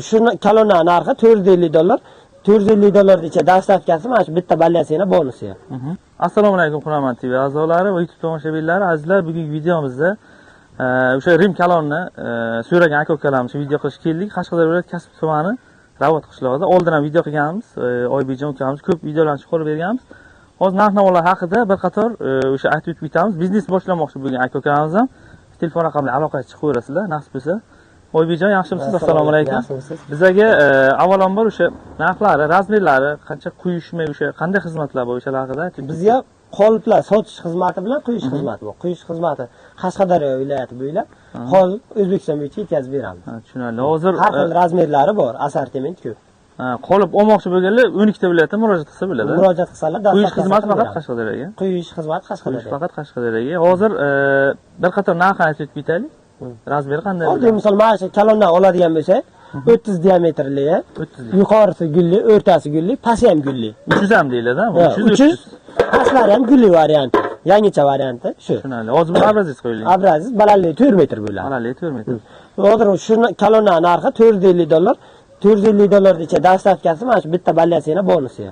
Shu kalonna narxi $450. $450 icha dastavkasi mana shu bitta balyasini bonusi. Assalomu alaykum Qur'on TV a'zolari va YouTube tomoshabinlari. Azizlar, bugungi videomizda o'sha Rim kalonni so'ragan aka-ukalarimiz video qilish keldik. Qashqadaryo viloyati Kasb tumani Ravot qishlog'ida oldin ham video qilganmiz. Oybekjon ukamiz ko'p videolarni chiqarib berganmiz. Hozir narx-navolar haqida bir qator o'sha aytib o'tamiz. Biznes boshlamoqchi bo'lgan aka-ukamiz ham telefon raqamli aloqaga chiqib ko'rasizlar, nasib bo'lsa. Oybekjon, yaxshimisiz? Assalomu alaykum. Bizga avvalambor o'sha narxlari, razmerlari, qancha quyishmi, o'sha qanday xizmatlar bor o'shalar haqida aytib. Bizga qoliplar sotish xizmati bilan quyish xizmati bor. Quyish xizmati Qashqadaryo viloyati bo'ylab qolip O'zbekiston bo'yicha yetkazib beramiz. Tushunarli. Hozir har xil razmerlari bor, assortiment ko'p. Qolip olmoqchi bo'lganlar 12 ta viloyatga murojaat qilsa bo'ladi. Murojaat qilsalar, quyish xizmati faqat Qashqadaryoga. Quyish xizmati Qashqadaryoga. Faqat Qashqadaryoga. Hozir bir qator narxni aytib o'taylik. Razmer qanday? Oddiy misol mana shu kalondan oladigan bo'lsa, 30 diametrli, yuqorisi gulli, o'rtasi gulli, pasti ham gulli. 300 ham deyiladi, bu 300. Pastlari ham gulli varianti, yangicha varianti shu. Tushunarli. Hozir bu abraziz qo'yilgan. Abraziz balandligi 4 metr bo'ladi. Balandligi 4 metr. Hozir shu kalondan narxi $450. $450 icha dastavkasi mana shu bitta balyasini bonusi.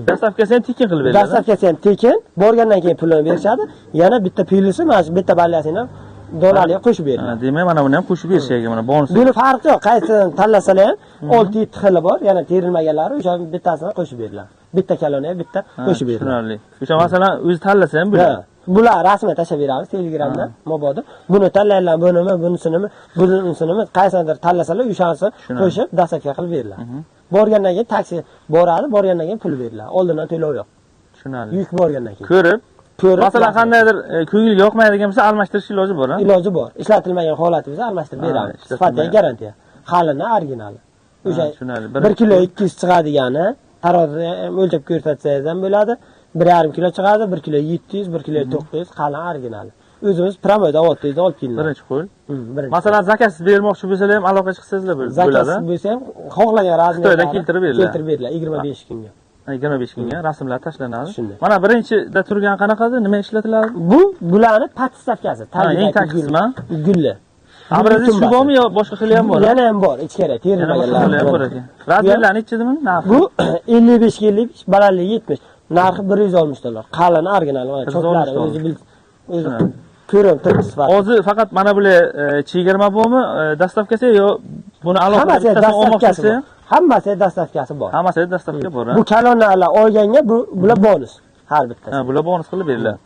Dastavkasi ham tekin qilib beriladi. Dastavkasi ham tekin, borgandan keyin pulini berishadi. Yana bitta pilusi mana shu bitta balyasini dollarga qo'shib beriladi. Demak, mana buni ham qo'shib berishga mana bonus. Buni farqi yo'q. Qaysini tanlasalar ham 6-7 xili bor, yana terilmaganlari o'sha bittasini qo'shib beriladi. Bitta kalonga bitta qo'shib beriladi. Tushunarli. O'sha masalan o'zi tanlasa ham bo'ladi. Bular rasmini tashab beramiz Telegramda, mobodo. Buni tanlaylar, bunisini, qaysinidir tanlasalar, o'shanisi qo'shib dastavka qilib beriladi. Borgandan keyin taksi boradi, borgandan keyin pul beriladi. Oldindan to'lov yo'q. Tushunarli. Yuk borgandan keyin. Ko'rib, masalan qandaydir ko'ngilga yoqmaydigan bo'lsa almashtirish iloji bor, ha? Iloji bor. Ishlatilmagan holati bo'lsa almashtirib beramiz. Sifatga garantiya. Qalini, originali. O'sha 1 kilo 200 chiqadigani, taroziga o'lchab ko'rsatsangiz ham bo'ladi. 1,5 kilo chiqadi, 1 kilo 700, 1 kilo 900 qalin originali. O'zimiz promoda olib keldik. Birinchi qo'l. Masalan, zakasiz bermoqchi bo'lsalar ham aloqa chiqsangizlar bo'ladi. Zakasiz bo'lsa ham xohlagan razmerda Xitoydan keltirib beriladi. 25 kunga. 25 kunga rasmlar tashlanadi. Mana birinchida turgan qanaqadir, nima ishlatiladi? Bularni patstavkasi, eng tagi qismi gulli. Abraziz shu bormi yo boshqa xili ham bor? Yana ham bor, ichkari terilmaganlar bor ekan. Razmerlarni ichidimi? Narxi? Bu 55 ga 55, balandligi 70. Narxi $160. Qalin original, mana cho'plari o'zi ko'rib turibsiz. Hozir faqat mana bular chegirma bormi? Dastavkasi yo buni alohida dastavkasi bor. Hammasi dastavkasi bor. Hammasida dastavka bor. Bu kalonlarni olganga bular bonus har bittasi. Bular bonus qilib beriladi.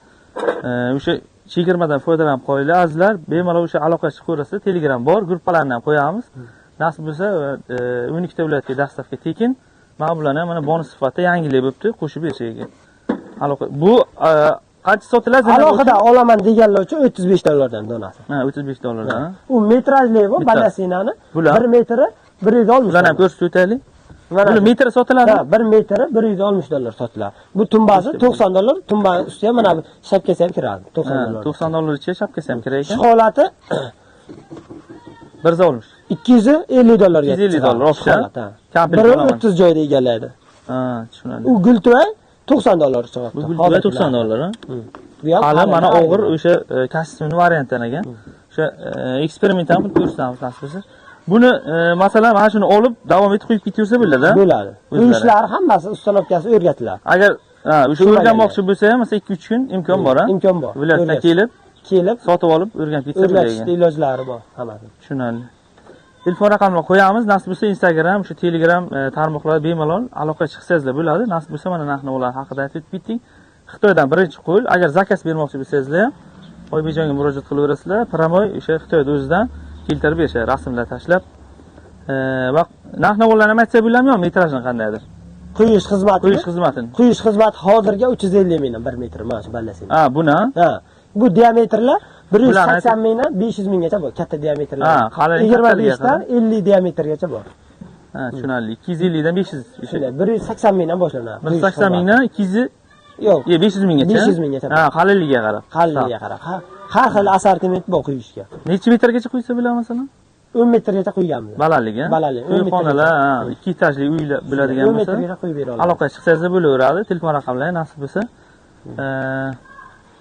O'sha chegirmadan foydalanib qo'yinglar azizlar. Bemalol o'sha aloqa chiqib ko'rasiz. Telegram bor, gruppalarni ham qo'yamiz. Nasib bo'lsa 12 ta viloyatga dastavka tekin. Mana bularni mana bonus sifatida yangilik bo'libdi, qo'shib berishiga. Aloqa bu qancha sotiladi? Alohida olaman deganlar uchun $35 dan donasi. $35 dan. U metrajli bu balyasinani 1 metri $160. Ularni ham ko'rsatib o'taylik. Buni metri sotiladi. 1 metri $160 sotiladi. Bu tumbasi $90, tumbani ustiga mana bu shapkasi ham kiradi. $90. $90 ichiga shapkasi ham kirar ekan. Shu holati bir olmush. $250 ga. $250 opsiya. Biri 30 joyda egallaydi. Tushunarli. U gultoy $90 chiqadi. Bu gultoy $90, ha? Hali mana og'ir o'sha kostyumni variantidan ekan. O'sha eksperiment ham qilib ko'rsatamiz nasibasiz. Buni masalan mana shuni olib davom etib qo'yib ketaversa bo'ladi. Bo'ladi. Bu ishlar hammasi ustanovkasi o'rgatiladi. Agar o'sha o'rganmoqchi bo'lsa ham, masalan 2-3 kun imkon bor, ha? Imkon bor. Viloyatdan kelib sotib olib o'rganib ketsa bo'ladi. O'rgatishda ilojlari bor hammasi. Tushunarli. Telefon raqamini qo'yamiz. Nasib bo'lsa Instagram, shu Telegram tarmoqlarga bemalol aloqa chiqsangizlar bo'ladi. Nasib bo'lsa mana narx-navolar haqida aytib ketdik. Xitoydan birinchi qo'l. Agar zakaz bermoqchi bo'lsangizlar ham Oybekjonga murojaat qilaverasizlar. Promoy o'sha Xitoyda o'zidan keltirib berishadi, rasmlar tashlab. Va narx-navolarni ham aytsa bo'ladimi yo metrajni qandaydir? Quyish xizmatini. Quyish xizmati hozirga 350 mingdan 1 metr mana shu ballasini. Buni? Bu diametrlar 180 mingdan 500 minggacha bor, katta diametrlar. 25 dan 50 diametrgacha bor. Tushunarli. 250 dan 500. Shunday, 180 mingdan boshlanadi. 180 mingdan 200 yo'q, 500 minggacha. 500 minggacha. Qalinligiga qarab. Qalinligiga qarab. Har xil assortiment bor quyishga. Necha metrgacha quysa bo'ladi masalan? 10 metrgacha quyganmiz. Balandligi, ha? Balandligi. Xonalar, 2 etajli uylar bo'ladigan bo'lsa, 10 metrgacha quyib bera olamiz. Aloqa chiqsangiz bo'laveradi. Telefon raqamlari nasib bo'lsa.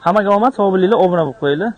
Hammaga omad, sog' bo'linglar, obuna bo'lib qo'yinglar.